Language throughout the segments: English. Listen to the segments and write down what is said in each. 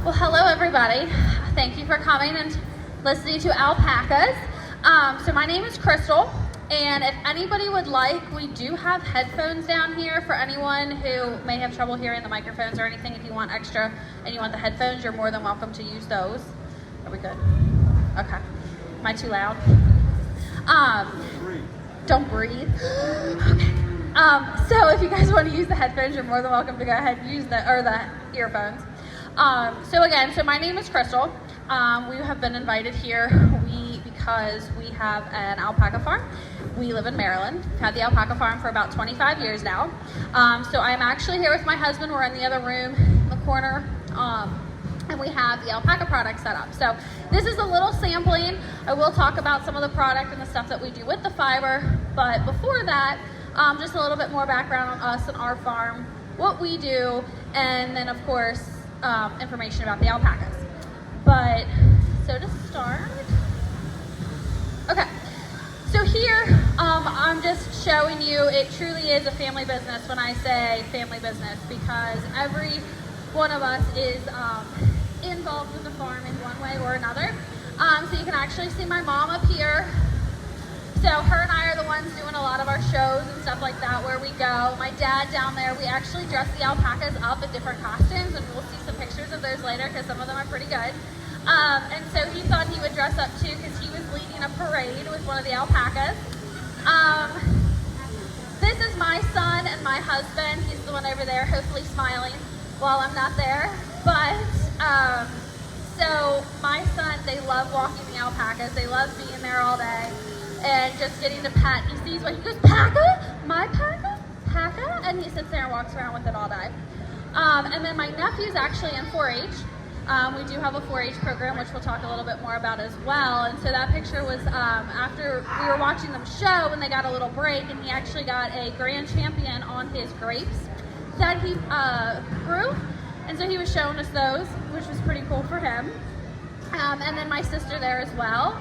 Well, hello everybody. Thank you for coming and listening to Alpacas. So my name is Krystal, and if anybody would like, we do have headphones down here for anyone who may have trouble hearing the microphones or anything. If you want extra and you want the headphones, you're more than welcome to use those. Are we good? Okay. Am I too loud? Don't breathe. Okay. So if you guys want to use the headphones, you're more than welcome to go ahead and use the earphones. So my name is Krystal. We have been invited here because we have an alpaca farm. We live in Maryland. We've had the alpaca farm for about 25 years now. So I'm actually here with my husband. We're in the other room in the corner. And we have the alpaca product set up. So this is a little sampling. I will talk about some of the product and the stuff that we do with the fiber. But before that, just a little bit more background on us and our farm, what we do, and then of course, information about the alpacas. But, so to start, okay. So here, I'm just showing you, it truly is a family business when I say family business, because every one of us is involved with the farm in one way or another. So you can actually see my mom up here. So her and I are the ones doing a lot of our shows and stuff like that where we go. My dad down there, we actually dress the alpacas up in different costumes, and we'll see some pictures of those later because some of them are pretty good. And so he thought he would dress up too because he was leading a parade with one of the alpacas. This is my son and my husband. He's the one over there, hopefully smiling while I'm not there. But, so my son, they love walking the alpacas. They love being there all day and just getting to pet. He sees what he goes, Paca? My Paca? Paca? And he sits there and walks around with it all day. And then my nephew's actually in 4-H. We do have a 4-H program, which we'll talk a little bit more about as well. And so that picture was after we were watching them show, and they got a little break, and he actually got a grand champion on his grapes that he grew. And so he was showing us those, which was pretty cool for him. And then my sister there as well.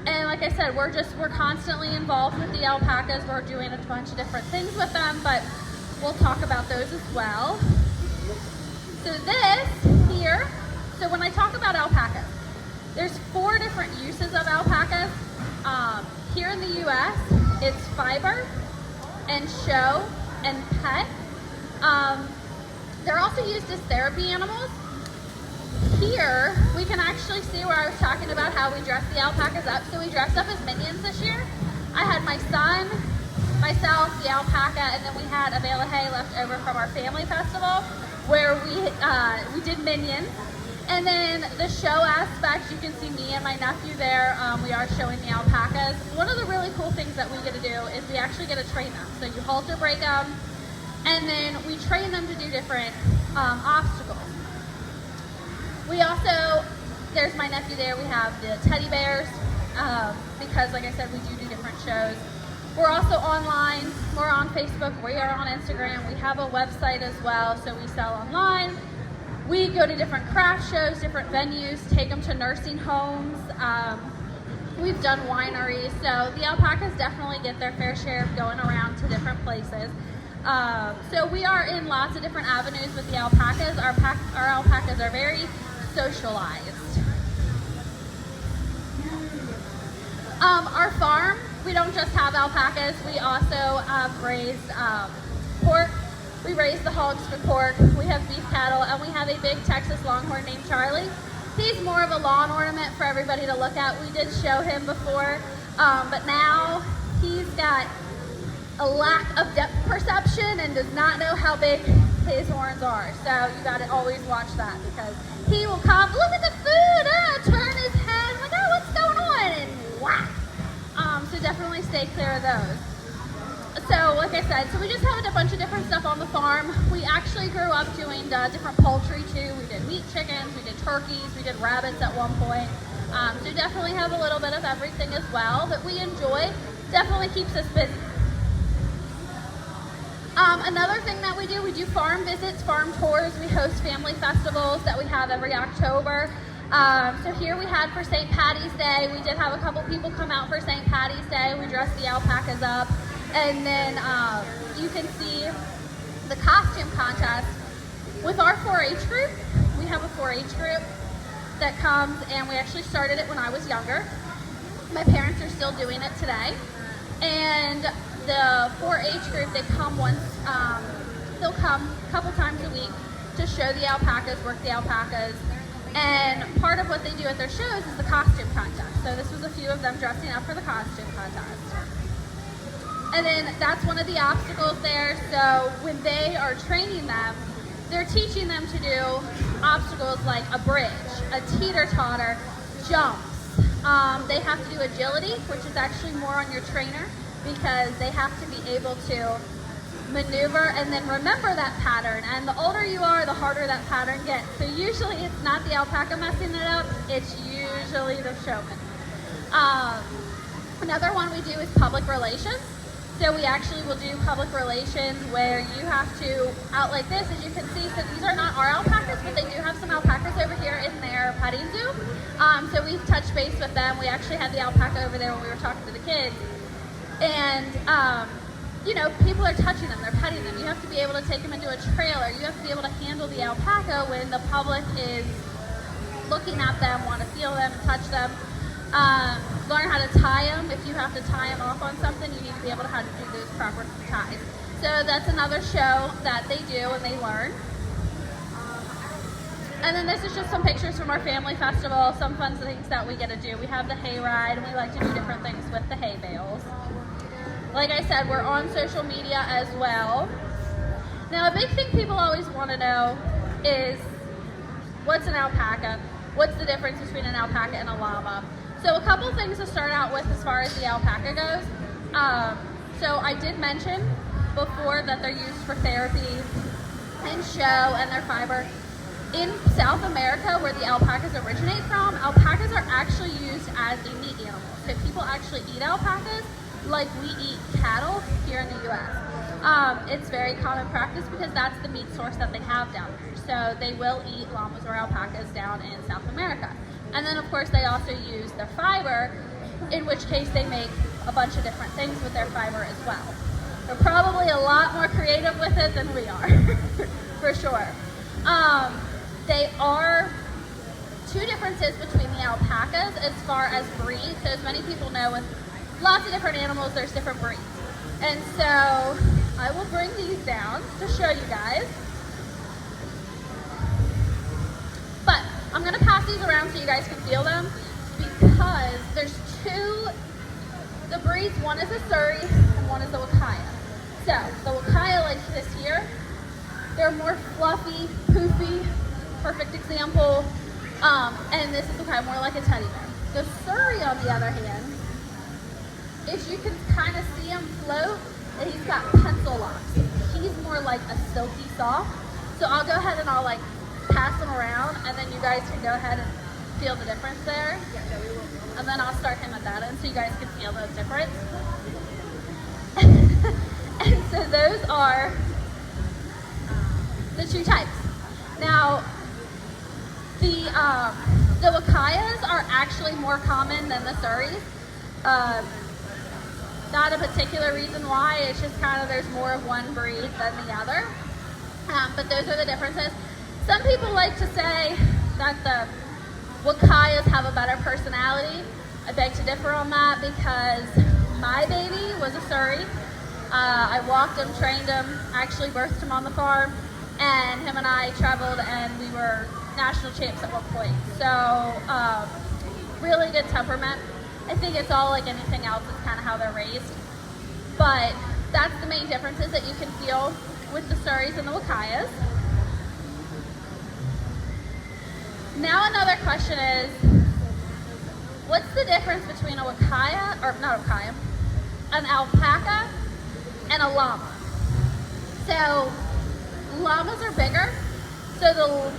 And like I said, we're constantly involved with the alpacas. We're doing a bunch of different things with them, but we'll talk about those as well. So this here, so when I talk about alpacas, there's 4 different uses of alpacas. Here in the US, it's fiber and show and pet. They're also used as therapy animals. Here, we can actually see where I was talking about how we dress the alpacas up. So we dressed up as minions this year. I had my son, myself, the alpaca, and then we had a bale of hay left over from our family festival where we did minions. And then the show aspect, you can see me and my nephew there. We are showing the alpacas. One of the really cool things that we get to do is we actually get to train them. So you halter break them, and then we train them to do different obstacles. We also, there's my nephew there, we have the teddy bears, because like I said, we do different shows. We're also online, we're on Facebook, we are on Instagram, we have a website as well, so we sell online. We go to different craft shows, different venues, take them to nursing homes. We've done wineries, so the alpacas definitely get their fair share of going around to different places. So we are in lots of different avenues with the alpacas. Our alpacas are very socialized. Our farm, we don't just have alpacas, we also raise pork. We raise the hogs for pork. We have beef cattle, and we have a big Texas Longhorn named Charlie. He's more of a lawn ornament for everybody to look at. We did show him before, but now he's got a lack of depth perception and does not know how big his horns are. So you got to always watch that, because he will come, look at the food, turn his head, like, oh, what's going on? And whack. So definitely stay clear of those. So like I said, so we just have a bunch of different stuff on the farm. We actually grew up doing different poultry too. We did meat chickens, we did turkeys, we did rabbits at one point. So definitely have a little bit of everything as well that we enjoy. Definitely keeps us busy. Another thing that we do farm visits, farm tours. We host family festivals that we have every October. So here we had for St. Patty's Day, we did have a couple people come out for St. Patty's Day. We dressed the alpacas up. And then you can see the costume contest. With our 4-H group, we we have a 4-H group that comes, and we actually started it when I was younger. My parents are still doing it today. And the 4-H group, they come once, they'll come a couple times a week to show the alpacas, work the alpacas. And part of what they do at their shows is the costume contest. So this was a few of them dressing up for the costume contest. And then that's one of the obstacles there. So when they are training them, they're teaching them to do obstacles like a bridge, a teeter-totter, jumps. They have to do agility, which is actually more on your trainer, because they have to be able to maneuver and then remember that pattern. And the older you are, the harder that pattern gets. So usually it's not the alpaca messing it up, it's usually the showman. Another one we do is public relations. So we actually will do public relations where you have to, out like this, as you can see, so these are not our alpacas, but they do have some alpacas over here in their petting zoo. So we've touched base with them. We actually had the alpaca over there when we were talking to the kids. And, you know, people are touching them, they're petting them. You have to be able to take them into a trailer. You have to be able to handle the alpaca when the public is looking at them, want to feel them, touch them. Learn how to tie them. If you have to tie them off on something, you need to be able to how to do those proper ties. So that's another show that they do and they learn. And then this is just some pictures from our family festival, some fun things that we get to do. We have the hay ride, and we like to do different things with the hay bales. Like I said, we're on social media as well. Now, a big thing people always want to know is, what's an alpaca? What's the difference between an alpaca and a llama? So a couple things to start out with as far as the alpaca goes. So I did mention before that they're used for therapy and show and their fiber. In South America, where the alpacas originate from, alpacas are actually used as a meat animal. So people actually eat alpacas like we eat cattle here in the US. It's very common practice because that's the meat source that they have down there. So they will eat llamas or alpacas down in South America. And then of course they also use their fiber, in which case they make a bunch of different things with their fiber as well. They're probably a lot more creative with it than we are, for sure. They are two differences between the alpacas as far as breeds. So as many people know, with lots of different animals, there's different breeds. And so I will bring these down to show you guys. But I'm gonna pass these around so you guys can feel them, because there's the breeds, one is a Surrey and one is a Wakaya. So the Wakaya, like this here, they're more fluffy, poofy, perfect example. And this is more like a teddy bear. The Surrey, on the other hand, if you can kind of see him float, and he's got pencil locks. He's more like a silky soft. So I'll go ahead and I'll like pass them around, and then you guys can go ahead and feel the difference there. And then I'll start him at that end so you guys can feel the difference. And so those are the two types. Now, the Wakayas are actually more common than the Surreys. Not a particular reason why, it's just kind of there's more of one breed than the other. But those are the differences. Some people like to say that the Wakayas have a better personality. I beg to differ on that, because my baby was a Surrey. I walked him, trained him, actually birthed him on the farm, and him and I traveled and we were national champs at one point. So really good temperament. I think it's all like anything else, it's kind of how they're raised. But that's the main differences that you can feel with the Surreys and the Wakayas. Now another question is, what's the difference between a Wakaya, or not a Wakaya, an alpaca and a llama? So llamas are bigger. So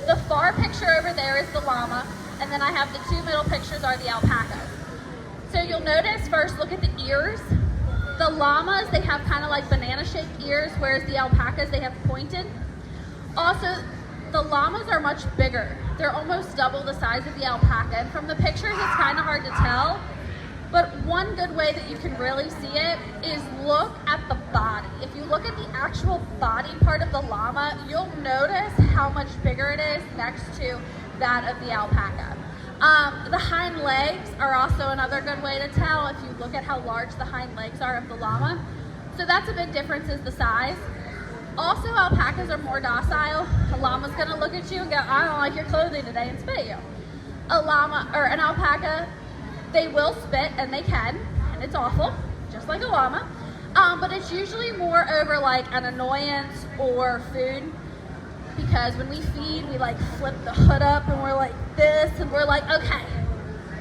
the far picture over there is the llama, and then I have the two middle pictures are the alpacas. So you'll notice, first look at the ears. The llamas, they have kind of like banana-shaped ears, whereas the alpacas, they have pointed. Also, the llamas are much bigger. They're almost double the size of the alpaca. And from the pictures, it's kind of hard to tell. But one good way that you can really see it is look at the body. If you look at the actual body part of the llama, you'll notice how much bigger it is next to that of the alpaca. The hind legs are also another good way to tell if you look at how large the hind legs are of the llama. So that's a big difference, is the size. Also, alpacas are more docile. A llama's gonna look at you and go, I don't like your clothing today, and spit at you. A llama, or an alpaca, they will spit, and they can, and it's awful, just like a llama. But it's usually more over like an annoyance or food, because when we feed, we like flip the hood up and we're like this, and we're like, okay,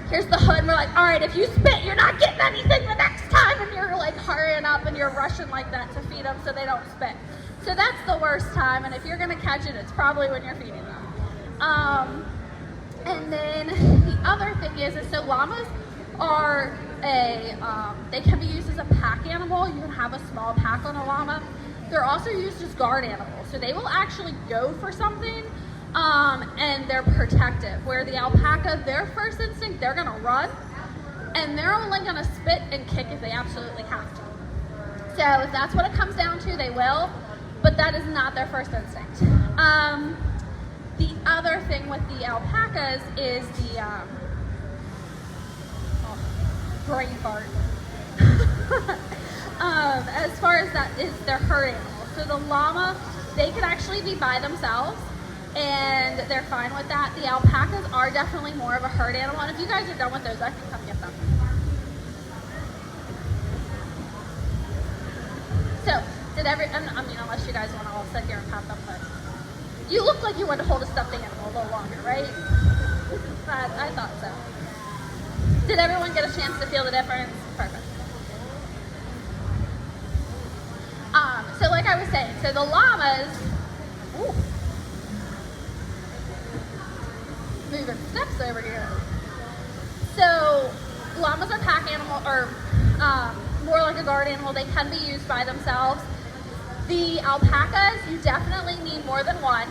here's the hood, and we're like, all right, if you spit, you're not getting anything the next time, and you're like hurrying up and you're rushing like that to feed them so they don't spit. So that's the worst time, and if you're gonna catch it, it's probably when you're feeding them. And then the other thing is so llamas are they can be used as a pack animal. You can have a small pack on a llama. They're also used as guard animals. So they will actually go for something, and they're protective. Where the alpaca, their first instinct, they're gonna run, and they're only gonna spit and kick if they absolutely have to. So if that's what it comes down to, they will, but that is not their first instinct. The other thing with the alpacas is the, brain fart. As far as that is their herd animal. So the llama, they could actually be by themselves and they're fine with that. The alpacas are definitely more of a herd animal. And if you guys are done with those, I can come get them. So, I mean, unless you guys want to all sit here and pat them, but you look like you want to hold a stuffed animal a little longer, right? I thought so. Did everyone get a chance to feel the difference? Perfect. So like I was saying, so the llamas, moving steps over here. So llamas are pack animal, or more like a guard animal. They can be used by themselves. The alpacas, you definitely need more than one.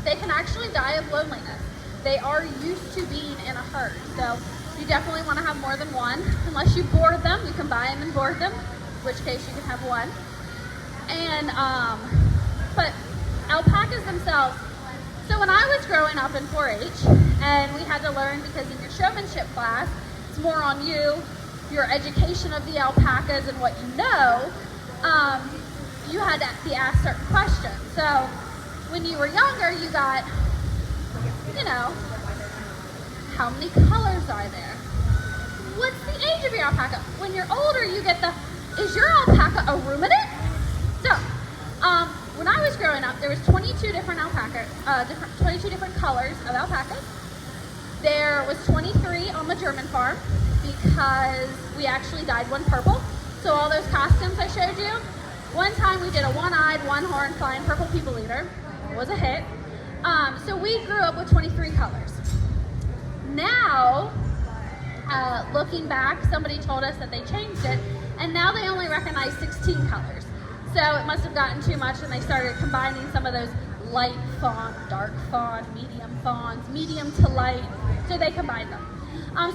They can actually die of loneliness. They are used to being in a herd, so you definitely want to have more than one. Unless you board them, you can buy them and board them, in which case you can have one. And but alpacas themselves, so when I was growing up in 4-H, and we had to learn, because in your showmanship class, it's more on you, your education of the alpacas and what you know, you had to be asked certain questions. So when you were younger, you got, you know, how many colors are there? What's the age of your alpaca? When you're older, you get the, is your alpaca a ruminant? So, when I was growing up, there was 22 different alpacas, 22 different colors of alpacas. There was 23 on the German farm, because we actually dyed one purple. So all those costumes I showed you, one time we did a one-eyed, one-horned, flying purple people eater. It was a hit. So we grew up with 23 colors. Now, looking back, somebody told us that they changed it, and now they only recognize 16 colors. So it must have gotten too much, and they started combining some of those light fawn, dark fawn, medium fawns, medium to light, so they combined them.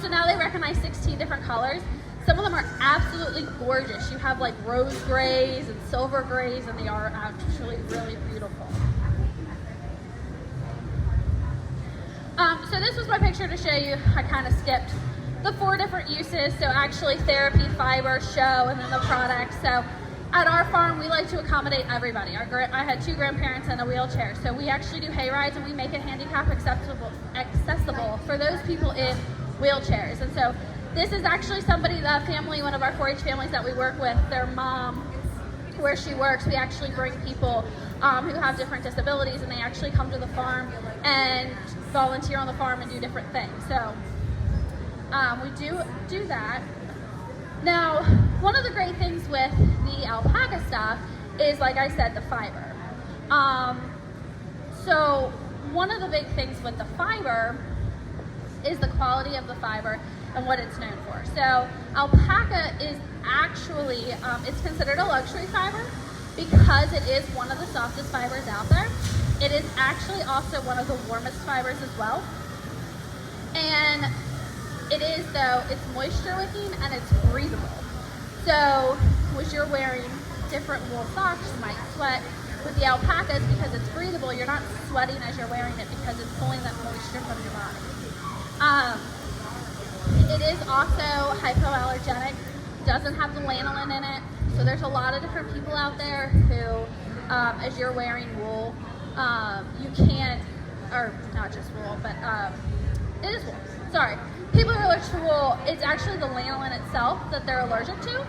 So now they recognize 16 different colors. Some of them are absolutely gorgeous. You have like rose grays and silver grays, and they are actually really beautiful. So this was my picture to show you. I kind of skipped the 4 different uses. So actually therapy, fiber, show, and then the products. So at our farm, we like to accommodate everybody. I had 2 grandparents in a wheelchair. So we actually do hay rides, and we make it handicap accessible for those people in wheelchairs. And so this is actually somebody, the family, one of our 4-H families that we work with, their mom, where she works, we actually bring people who have different disabilities, and they actually come to the farm and volunteer on the farm and do different things. So we do that. Now, one of the great things with the alpaca stuff is, like I said, the fiber. So one of the big things with the fiber is the quality of the fiber and what it's known for. So alpaca is actually, it's considered a luxury fiber because it is one of the softest fibers out there. It is actually also one of the warmest fibers as well. And it is, though, it's moisture wicking and it's breathable. So was you're wearing different wool socks, you might sweat. With the alpacas, because it's breathable, you're not sweating as you're wearing it because it's pulling that moisture from your body. It is also hypoallergenic, doesn't have the lanolin in it, so there's a lot of different people out there who, as you're wearing wool, you can't, or not just wool, but it is wool, sorry. People who are allergic to wool, it's actually the lanolin itself that they're allergic to.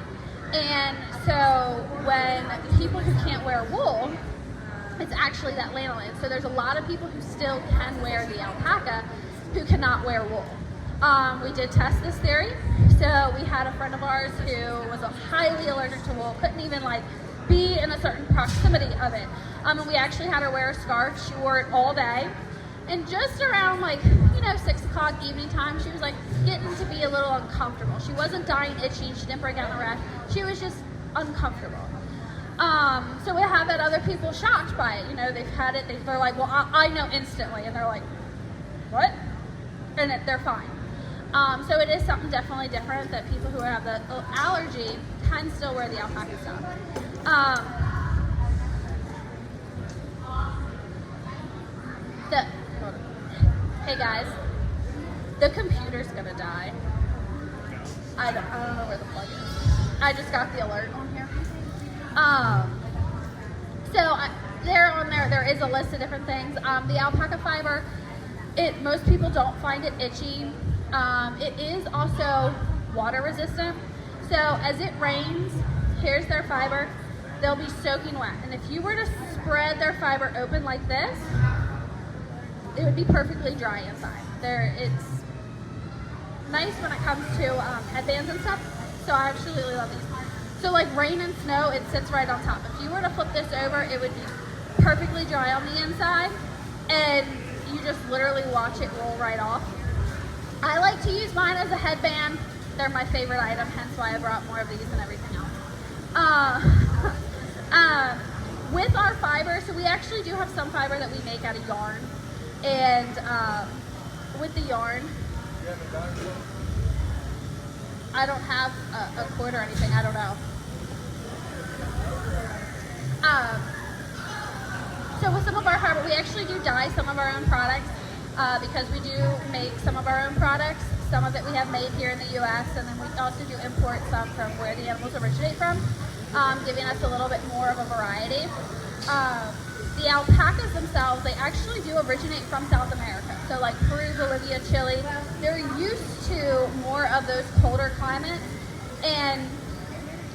And so when people who can't wear wool, it's actually that lanolin. So there's a lot of people who still can wear the alpaca who cannot wear wool. We did test this theory. So we had a friend of ours who was highly allergic to wool, couldn't even like be in a certain proximity of it. And we actually had her wear a scarf. She wore it all day. And just around like, 6 o'clock evening time, she was like getting to be a little uncomfortable. She wasn't dying itching, she didn't break out in a rash. She was just uncomfortable. So we have had other people shocked by it. They've had it, they're like, well, I know instantly. And they're like, what? And they're fine. So it is something definitely different that people who have the allergy can still wear the alpaca stuff. Hey guys, the computer's gonna die. I don't know where the plug is. I just got the alert on here. There is a list of different things. The alpaca fiber, most people don't find it itchy. It is also water resistant. So as it rains, here's their fiber, they'll be soaking wet. And if you were to spread their fiber open like this, it would be perfectly dry inside. It's nice when it comes to headbands and stuff, so I absolutely love these. So like rain and snow, it sits right on top. If you were to flip this over, it would be perfectly dry on the inside, and you just literally watch it roll right off. I like to use mine as a headband. They're my favorite item, hence why I brought more of these and everything else. With our fiber, so we actually do have some fiber that we make out of yarn. And with the yarn, I don't have a cord or anything, I don't know. So with some of our fiber, we actually do dye some of our own products because we do make some of our own products. Some of it we have made here in the US, and then we also do import some from where the animals originate from, giving us a little bit more of a variety. The alpacas themselves, they actually do originate from South America. So like Peru, Bolivia, Chile, they're used to more of those colder climates. And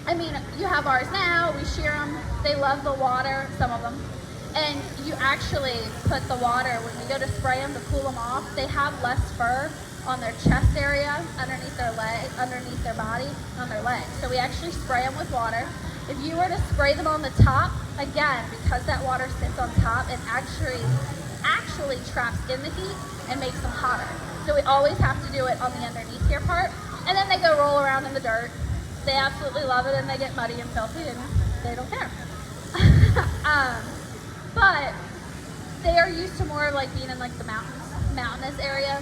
I mean, you have ours now, we shear them, they love the water, some of them. And you actually put the water, when we go to spray them to cool them off, they have less fur on their chest area, underneath their leg, underneath their body, on their legs. So we actually spray them with water. If you were to spray them on the top, again, because that water sits on top, it actually traps in the heat and makes them hotter. So we always have to do it on the underneath here part. And then they go roll around in the dirt. They absolutely love it, and they get muddy and filthy, and they don't care. But they are used to more like being in like the mountainous area.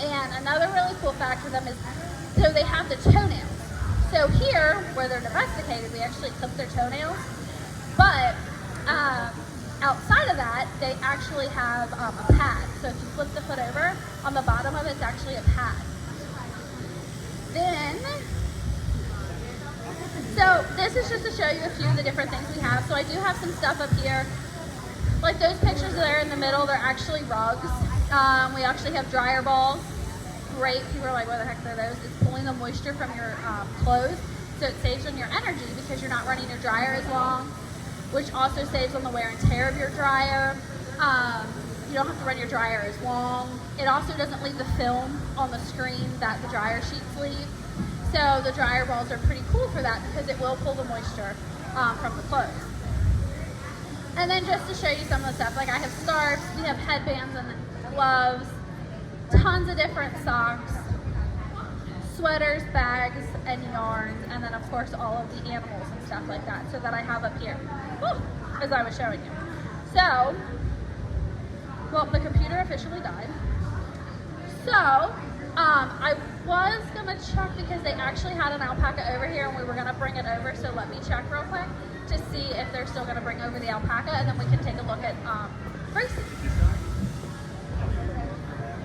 And another really cool fact for them is, so they have the toenails. So here, where they're domesticated, we actually clip their toenails. But outside of that, they actually have a pad. So if you flip the foot over, on the bottom of it's actually a pad. Then, so this is just to show you a few of the different things we have. So I do have some stuff up here. Like those pictures there in the middle, they're actually rugs. We actually have dryer balls. Great. People are like, what the heck are those? It's pulling the moisture from your clothes, so it saves on your energy because you're not running your dryer as long, which also saves on the wear and tear of your dryer. You don't have to run your dryer as long. It also doesn't leave the film on the screen that the dryer sheets leave. So the dryer balls are pretty cool for that because it will pull the moisture from the clothes. And then just to show you some of the stuff, like I have scarves, we have headbands and gloves, tons of different socks, sweaters, bags, and yarns, and then of course all of the animals and stuff like that, so that I have up here, as I was showing you. So, well, the computer officially died. So, was gonna check because they actually had an alpaca over here and we were gonna bring it over, so let me check real quick to see if they're still gonna bring over the alpaca, and then we can take a look at Gracie.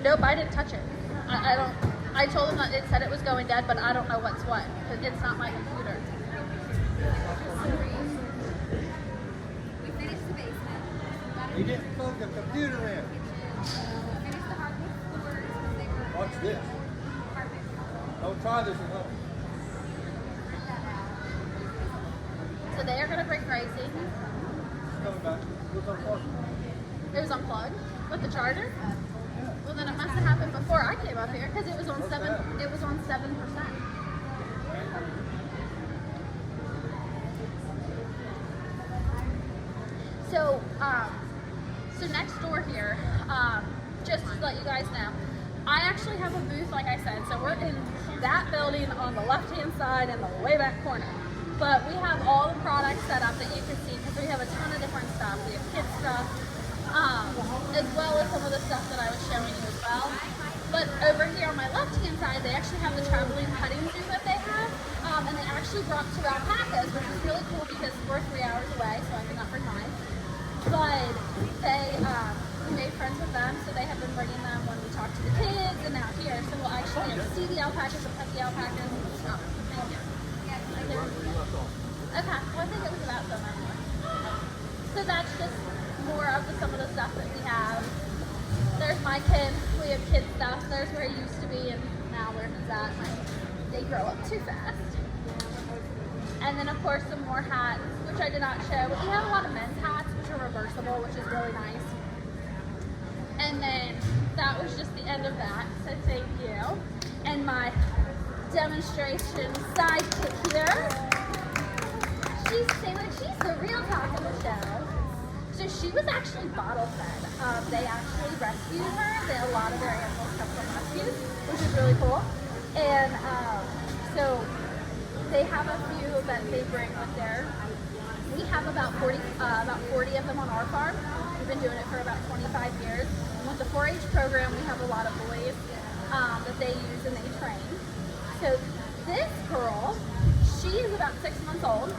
Nope, I didn't touch it. I don't. I told them that it said it was going dead, but I don't know what's what because it's not my computer. We finished the basement. You didn't plug the computer in. Finished the hardwood floors because they were. Watch this. Carpet. Don't try this at home. Check that out. So they are gonna bring Gracie. Coming back. What's on park? It was unplugged with the charger. Well, then it must have happened before I came up here because it was on 7%. It was on 7%. So, so next door here, just to let you guys know, I actually have a booth, like I said. So we're in that building on the left-hand side in the way back corner. But we have all the products set up that you can see because we have a ton of different stuff. We have kids stuff, as well as some of the stuff that I was showing you as well. But over here on my left-hand side, they actually have the traveling petting zoo that they have, and they actually brought 2 alpacas, which is really cool because we're 3 hours away, so I think not for time. But they we made friends with them, so they have been bringing them when we talk to the kids and out here. So we'll actually see the alpacas and pet the alpacas. Oh, thank you. Okay, well, I think it was about summer. So that's just more of some of the stuff that we have. There's my kid. We have kid stuff. There's where he used to be, and now where he's at. They grow up too fast. And then, of course, some more hats, which I did not show. We have a lot of men's hats, which are reversible, which is really nice. And then that was just the end of that. So thank you. And my demonstration sidekick here. She's the real talk of the show. So she was actually bottle fed. They actually rescued her. A lot of their animals come from rescues, which is really cool. And so they have a few that they bring with there. We have about 40 of them on our farm. We've been doing it for about 25 years. And with the 4-H program, we have a lot of boys that they use and they train. So this girl, she is about 6 months old.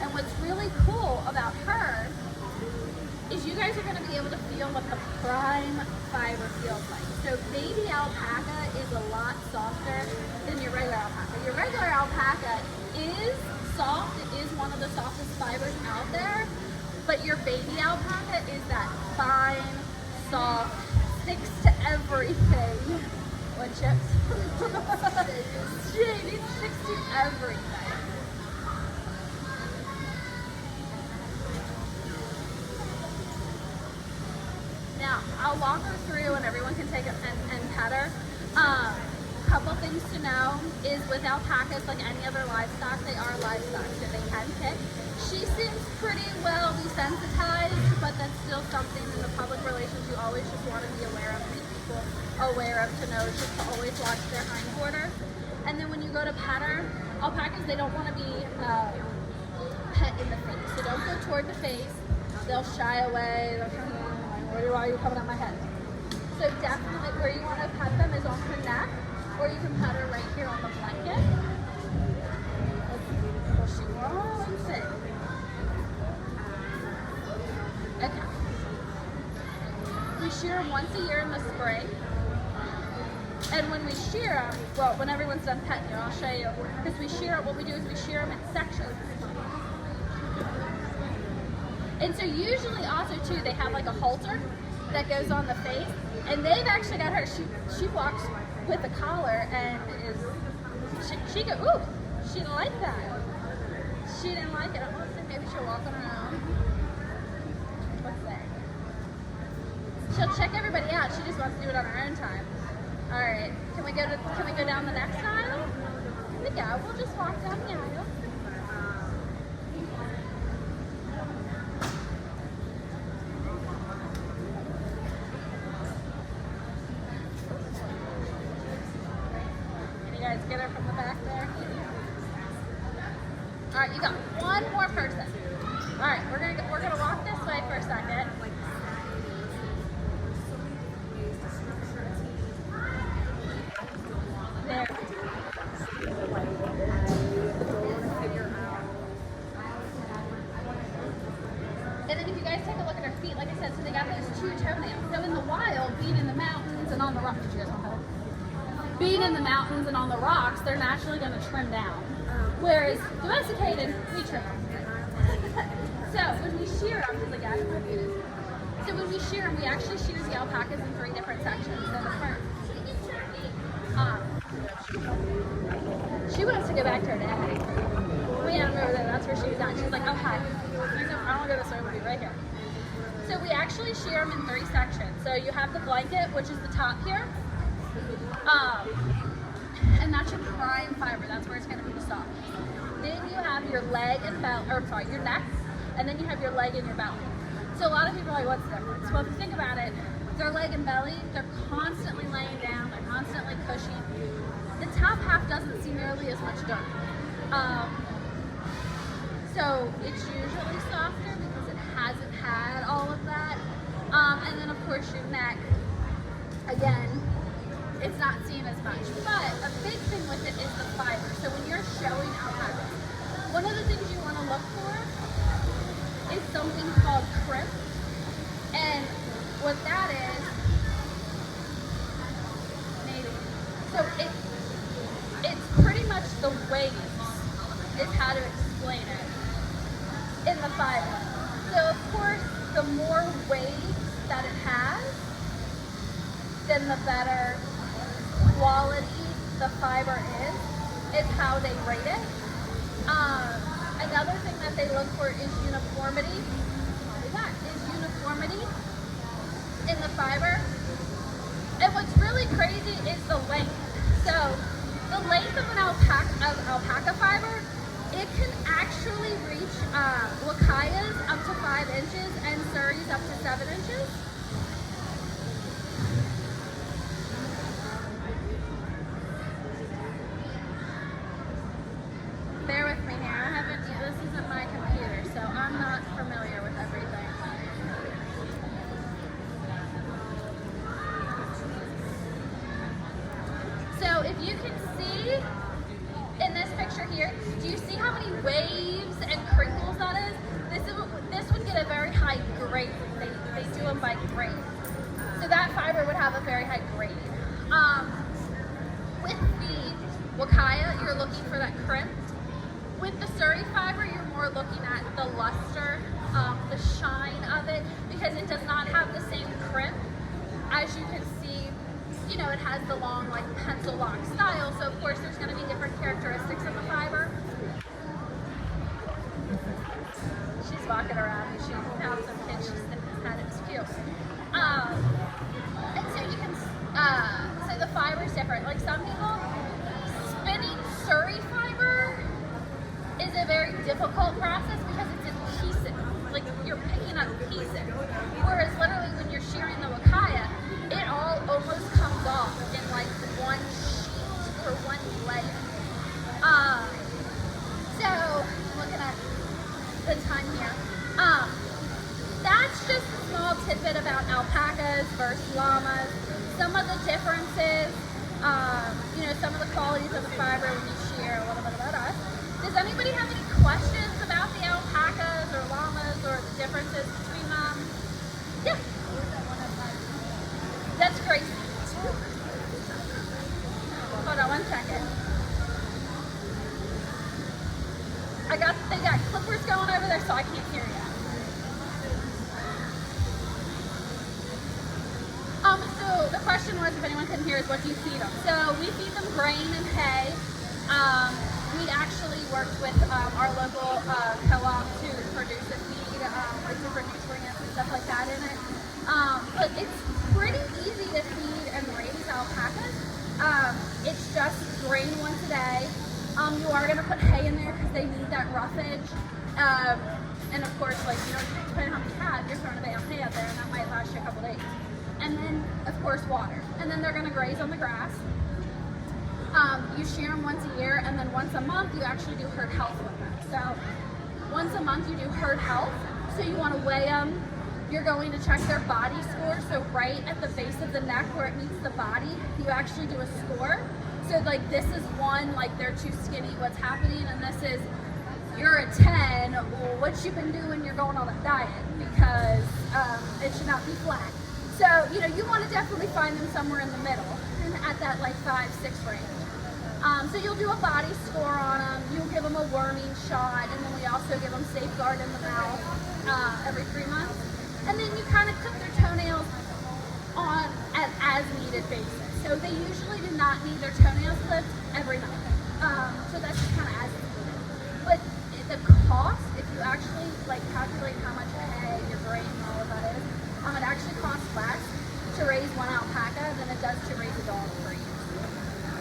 And what's really cool about her is you guys are going to be able to feel what the prime fiber feels like. So baby alpaca is a lot softer than your regular alpaca. Your regular alpaca is soft. It is one of the softest fibers out there. But your baby alpaca is that fine, soft, sticks to everything. What, Chips? It sticks to everything. Now, I'll walk her through and everyone can take it and pet her. Couple things to know is with alpacas, like any other livestock, they are livestock, so they can kick. She seems pretty well desensitized, but that's still something in the public relations you always just want to be aware of, make people aware of, to know just to always watch their hindquarters. And then when you go to pet her, alpacas, they don't want to be pet in the face, so don't go toward the face. They'll shy away. They'll kind of, why are you coming at my head? So definitely where you want to pet them is on her neck, or you can pet her right here on the blanket. Let's see. Let's see. Okay. We shear them once a year in the spring. And when we shear them, well, when everyone's done petting you, I'll show you. Because we shear them, what we do is we shear them in sections. And so usually also too, they have like a halter that goes on the face, and they've actually got her, she walks with a collar and she go, ooh, she didn't like that. She didn't like it. I want to say maybe she'll walk on her own. What's that? She'll check everybody out. She just wants to do it on her own time. All right, can we go down the next aisle? Yeah, we'll just walk down the aisle. Get her from the back there. All right, you got one more person. All right, we're gonna walk this way for a second. There. And then if you guys take a look at their feet, like I said, so they got those 2 toenails. So in the wild, being in the mountains and on the rocks, you guys want help? Being in the mountains and on the rocks, they're naturally going to trim down. Whereas domesticated, we trim them. So when we shear them, because like so when we shear them, we actually shear the alpacas in 3 different sections. So the first, she wants to go back to her dad. We had her over there. That's where she was at. She's like, oh hi. I don't want to go this way. We'll be right here. So we actually shear them in 3 sections. So you have the blanket, which is the top here. And that's your prime fiber. That's where it's going to be the soft. Then you have your leg and belly, or sorry, your neck, and then you have your leg and your belly. So a lot of people are like, what's the difference? Well, if you think about it, their leg and belly, they're constantly laying down, they're constantly cushy. The top half doesn't see nearly as much dirt. So it's usually softer because it hasn't had all of that. And then of course your neck, again, it's not seen as much. But a big thing with it is the fiber. So when you're showing alpacas, one of the things you want to look for is something called crimp. And what that is, maybe. So it's pretty much the waves is how to explain it in the fiber. So of course, the more waves that it has, then the better quality the fiber is how they rate it. Another thing that they look for is uniformity. Uniformity in the fiber. And what's really crazy is the length. So the length of an alpaca fiber, it can actually reach Wakayas up to 5 inches and Surreys up to 7 inches. Bear with me here. This isn't my computer, so I'm not familiar with everything. So if you can see in this picture here, do you see how many waves and crinkles that is? This would get a very high grade. They do them by grade. So that fiber would have a very high grade. With the Wakaya, you're looking for that crimp. With the Surrey fiber, you're more looking at the luster, the shine of it, because it does not have the same crimp. As you can see, you know, it has the long, like, pencil lock style, so of course there's going to be different characteristics of the fiber. She's walking around and she found some kids, she's had it, it's cute. And so you can, so the fiber is different. Like some people, spinning Surrey fiber is a very difficult process because it's in pieces. Like you're picking up pieces. Whereas literally when you're shearing the Wakaya, it all almost comes off in like one sheet or one layer. So looking at the time here, that's just a small tidbit about alpacas versus llamas. Some of the differences, you know, some of the qualities of the fiber when you shear, a little bit about us. Does anybody have any questions about the alpacas or llamas or the differences between them? Yeah. That's great. Hold on 1 second. They got clippers going over there, so I can't hear you. So the question was, if anyone can hear, is what do you feed them? So we feed them grain and hay. We actually worked with our local co-op to produce a feed with different nutrients and stuff like that in it. But it's pretty easy to feed and raise alpacas. It's just grain once a day. You are going to put hay in there because they need that roughage. And of course, like, you know, depending on how many you have, you're throwing a bale of hay out there and that might last you a couple days. And then, of course, water. And then they're going to graze on the grass. You shear them once a year, and then once a month you actually do herd health with them. So once a month you do herd health. So you want to weigh them. You're going to check their body score. So right at the base of the neck where it meets the body, you actually do a score. So like this is one, like they're too skinny, what's happening, and this is, you're a 10, what you can do when you're going on a diet, because it should not be flat. So, you know, you want to definitely find them somewhere in the middle, and at that like 5, 6 range. So you'll do a body score on them, you'll give them a worming shot, and then we also give them Safeguard in the mouth every 3 months. And then you kind of clip their toenails on an as-needed basis. So they usually do not need their toenails clipped every night. So that's just kind of as needed. But the cost, if you actually like calculate how much hay, your grain, and all of that is, it actually costs less to raise 1 alpaca than it does to raise a dog for you.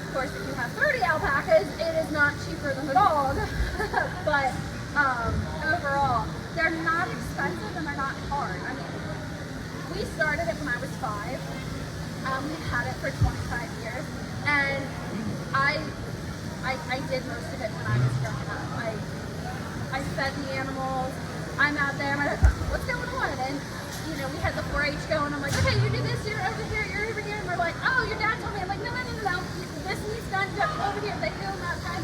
Of course, if you have 30 alpacas, it is not cheaper than a dog. But overall, they're not expensive and they're not hard. I mean, we started it when I was 5. We've had it for 25 years, and I did most of it when I was growing up. I fed the animals. I'm out there. I'm like, what's going on? And you know, we had the 4-H going. I'm like, okay, you do this. You're over here. You're over here. And we're like, oh, your dad told me. I'm like, no. This needs done. You have to go over here. They do that time.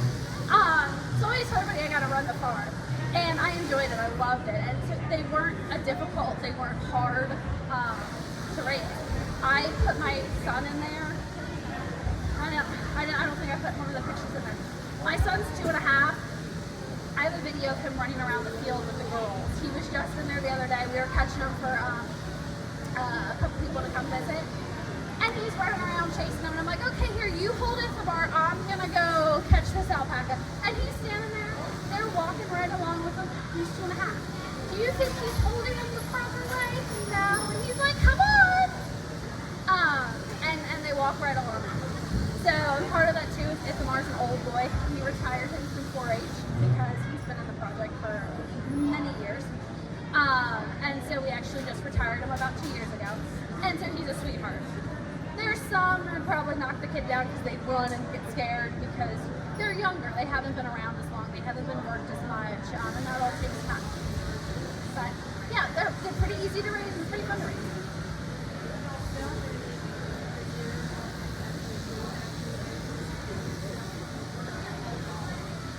So I told everybody I got to run the farm, and I enjoyed it. I loved it, and so they weren't difficult. They weren't hard to raise. I put my son in there. I don't think I put one of the pictures in there. My son's 2.5. I have a video of him running around the field with the girls. He was just in there the other day. We were catching him for a couple people to come visit. And he's running around chasing them. And I'm like, okay, here, you hold it for bar. I'm going to go catch this alpaca. And he's standing there. They're walking right along with him. He's 2.5. Do you think he's holding him the proper way? No. And he's like, come on. And they walk right along. So part of that too is Ithamar's an old boy. We retired him from 4-H because he's been in the project for many years. And so we actually just retired him about 2 years ago. And so he's a sweetheart. There's some that probably knock the kid down because they run and get scared because they're younger. They haven't been around as long. They haven't been worked as much. And that all takes time. But yeah, they're pretty easy to raise and pretty fun to raise.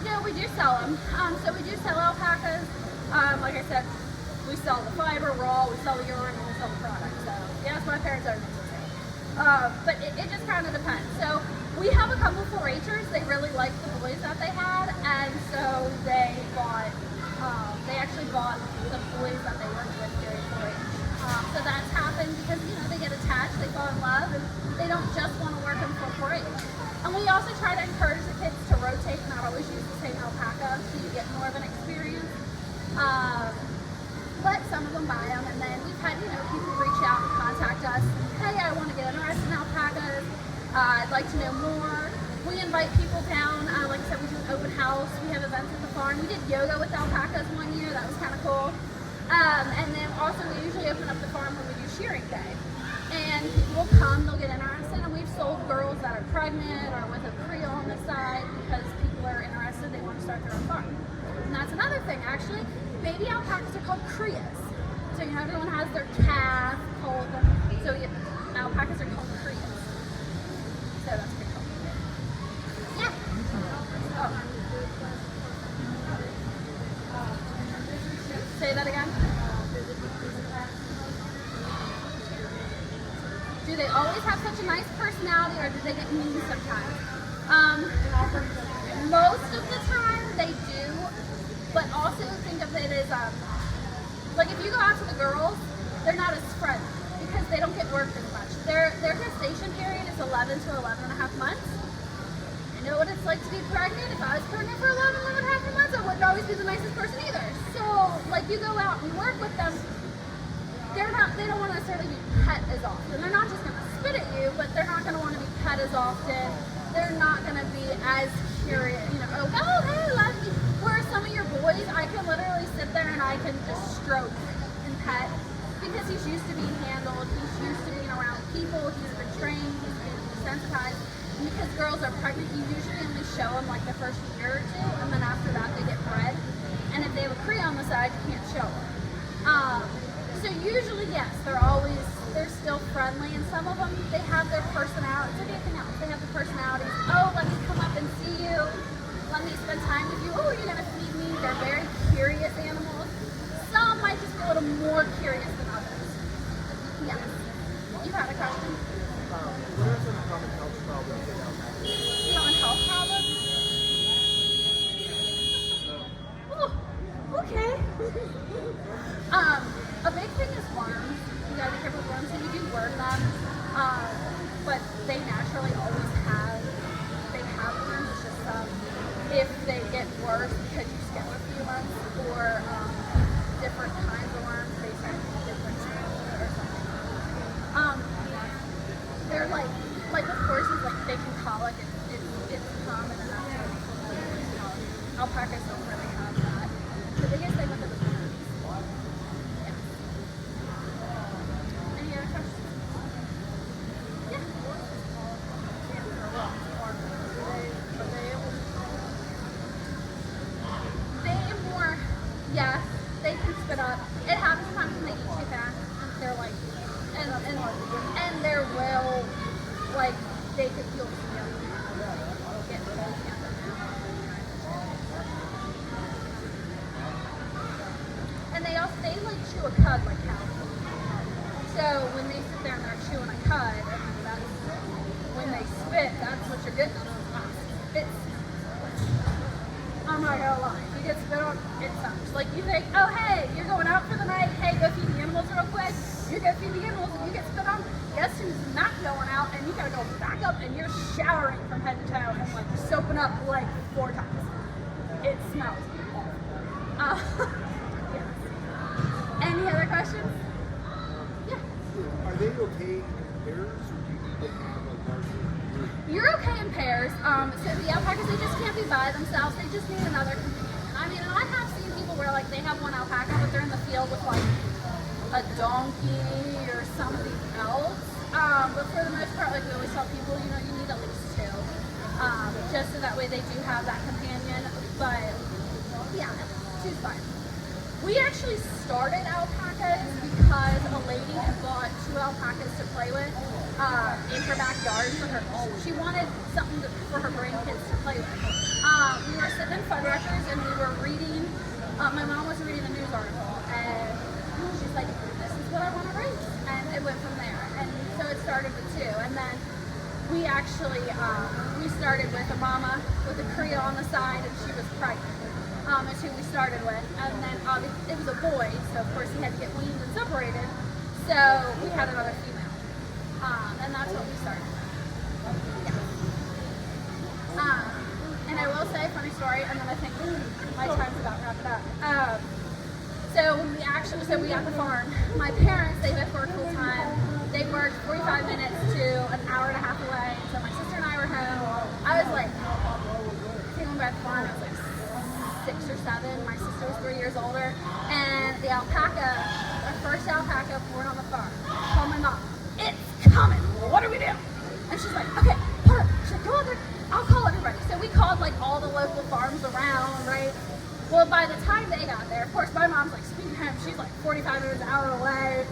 No, we do sell them. So we do sell alpacas. Like I said, we sell the fiber raw, we sell the urine, and we sell the product. So yeah, that's my parents are but it just kind of depends. So we have a couple 4-Hers. They really liked the boys that they had, and so they actually bought the boys that they worked with during 4-H. So that's happened because, you know, they get attached, they fall in love, and they don't just want to work them for 4-H. And we also try to encourage the kids to rotate, not always use the same alpaca, so you get more of an experience. But some of them buy them, and then we've had, you know, people reach out and contact us. Hey, I want to get interested in alpacas. I'd like to know more. We invite people down. Like I said, we do an open house. We have events at the farm. We did yoga with alpacas one year. That was kind of cool. And then also we usually open up the farm when we do shearing day. And people will come, they'll get interested, and we've sold girls that are pregnant or with a Creole on the side because people are interested, they want to start their own farm. And that's another thing, actually. Baby alpacas are called crias. So, you know, everyone has their calf, colt, so alpacas are called crias. So that's pretty cool. Yeah. Oh. Say that again. Do they always have such a nice personality, or do they get mean sometimes? Most of the time they do, but also think of it as, like if you go out to the girls, they're not as friendly because they don't get worked as much. Their gestation period is 11 to 11 and a half months. I know what it's like to be pregnant. If I was pregnant for 11 and a half months, I wouldn't always be the nicest person either. So, like you go out and work with them, they don't want to necessarily be pet as often. They're not just going to spit at you, but they're not going to want to be pet as often. They're not going to be as curious, you know, oh, hey, love you. Whereas some of your boys, I can literally sit there and I can just stroke and pet because he's used to being handled, he's used to being around people, he's been trained, he's been desensitized. And because girls are pregnant, you usually only show them like the first year or two, and then after that they get bred. And if they have a Cree on the side, you can't show them. So usually, yes, they're still friendly, and some of them, they have their personalities. Like anything else, they have the personalities. Oh, let me come up and see you. Let me spend time with you. Oh, you're gonna feed me. They're very could you skip a few months for different kinds of worms based on different strains or something? They're like with horses, like they can colic. It's common enough. Alpacas don't really have that. The biggest thing with them is worms. Yeah. Any other questions? Yeah. Yes, they can spit up. It happens sometimes when they eat too fast. They're like, and there will, like, they could feel them get really cancer now. And they like chew a cud like cows. So when they sit there and they're chewing a cud, and that's when they spit, that's what you're getting on those spits. I'm not gonna lie, if you get spit on, it sucks. Like you think, oh hey, you're going out for the night, hey, go feed the animals real quick. You go feed the animals and you get spit on. Guess who's not going out and you gotta go back up and you're showering from head to toe and like soaping up like 4 times. It smells awful. Yes. Any other questions? Yeah. Are they okay in pairs, or do you need to have a larger group? You're okay in pairs. So the alpacas, they just can't be by themselves. They just need another companion. I mean, and I have seen people where like they have one alpaca, but they're in the field with like a donkey or something else. But for the most part, like we always tell people, you know, you need at least 2, just so that way they do have that companion. But yeah, 2's fine. We actually started alpacas because a lady had bought 2 alpacas to play with in her backyard for her. She wanted something for her grandkids to play with. We were sitting in Fuddruckers and we were reading. My mom was reading a news article and she's like, "This is what I want to raise," and it went from there. And so it started with 2, and then we actually we started with a mama with a Creole on the side, and she was pregnant. Is who we started with, and then it was a boy, so of course he had to get weaned and separated, so we had another female, and that's what we started with. Yeah. And I will say, funny story, and then I think my time's about to wrap it up. So when we got the farm, my parents, they both worked full time. They worked 45 minutes to an hour and a half away, so my sister and I were home. I was like, I think when we were at the farm, I was like 6 or 7. My sister was 3 years older, and the alpaca, our first alpaca born on the farm, told my mom, "It's coming. What do we do?" And she's like, "Okay, hold on." She's like, "Go out there. I'll call everybody." So we called like all the local farms around, right? Well, by the time they got there, of course, my mom's like speeding home. She's like 45 minutes, an hour away.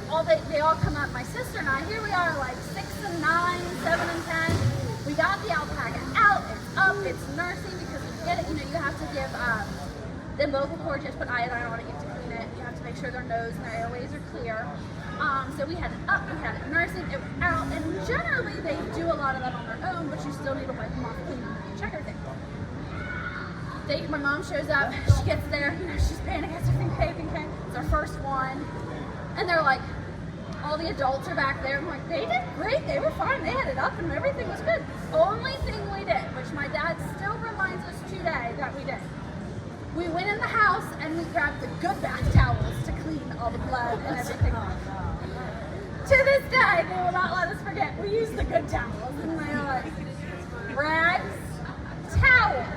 They all come up. My sister and I, here we are, like 6 and 9, 7 and 10. We got the alpaca out. It's up. It's nursing because we get it. You know, you have to give the umbilical cord, just put iodine on it. You have to clean it. You have to make sure their nose and their airways are clear. So we had it up. We had it nursing. It was out. And generally, they do a lot of that on their own, but you still need to wipe them off, clean them, and check everything. My mom shows up, she gets there, you know, she's panicking, it's our first one, and they're like, all the adults are back there. I'm like, they did great, they were fine, they had it up and everything was good. Only thing we did, which my dad still reminds us today that we did, we went in the house and we grabbed the good bath towels to clean all the blood and everything off. To this day, they will not let us forget, we use the good towels, and they're like, rags, towels.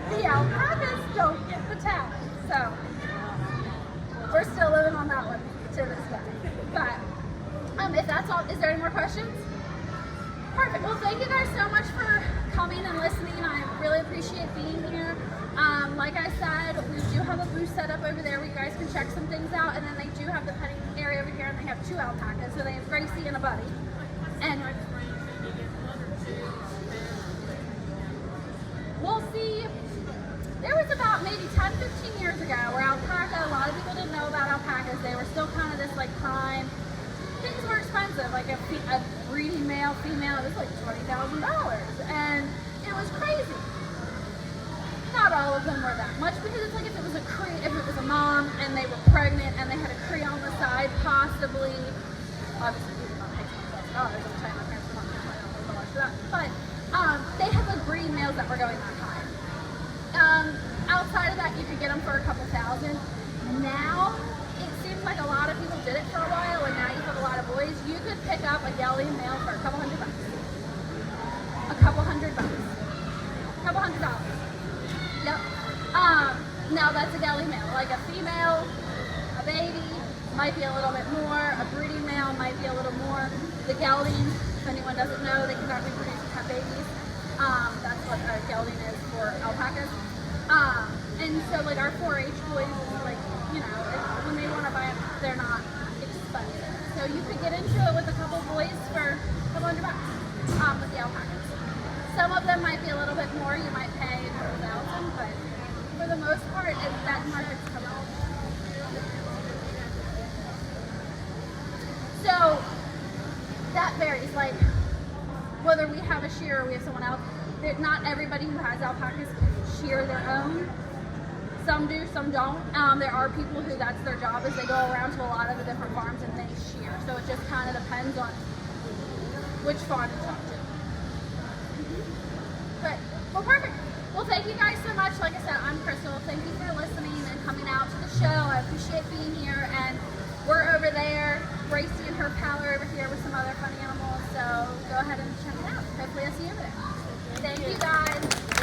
The alpacas don't get the towels, so we're still living on that one to this day. But if that's all, is there any more questions? Perfect. Well, thank you guys so much for coming and listening. I really appreciate being here. Like I said, we do have a booth set up over there where you guys can check some things out, and then they do have the petting area over here, and they have 2 alpacas, so they have Gracie and a Buddy. And we'll see. There was about maybe 10, 15 years ago where alpaca, a lot of people didn't know about alpacas. They were still kind of this like prime. Things were expensive, like a breeding male, female, it was like $20,000. And it was crazy. Not all of them were that much, because it's like if it was a mom and they were pregnant and they had a Creole on the side, possibly, obviously people don't pay $20,000. I'm telling my parents were not paying $20,000 for that. But they had like breeding males that were going that high. Outside of that, you could get a gelding male. Like a female, a baby might be a little bit more, a breeding male might be a little more. The gelding, if anyone doesn't know, they cannot reproduce and have babies. That's what a gelding is for alpacas. And so like our 4-H boys, like, you know, when they want to buy them, they're not expensive. So you could get into it with a couple boys for a couple $100 with the alpacas. Some of them might be a little bit more, you might pay a couple thousand, but for the most part, that market's coming up. So that varies, like whether we have a shearer or we have someone else. Not everybody who has alpacas can shear their own. Some do, some don't. There are people who that's their job, is they go around to a lot of the different farms and they shear. So it just kind of depends on which farm you talk to. But, well, perfect. Well, thank you guys so much. Like I said, I'm Krystal. Thank you for listening and coming out to the show. I appreciate being here. And we're over there. Gracie and her pal are over here with some other fun animals. So go ahead and check it out. Hopefully I'll see you over there. Thank you guys.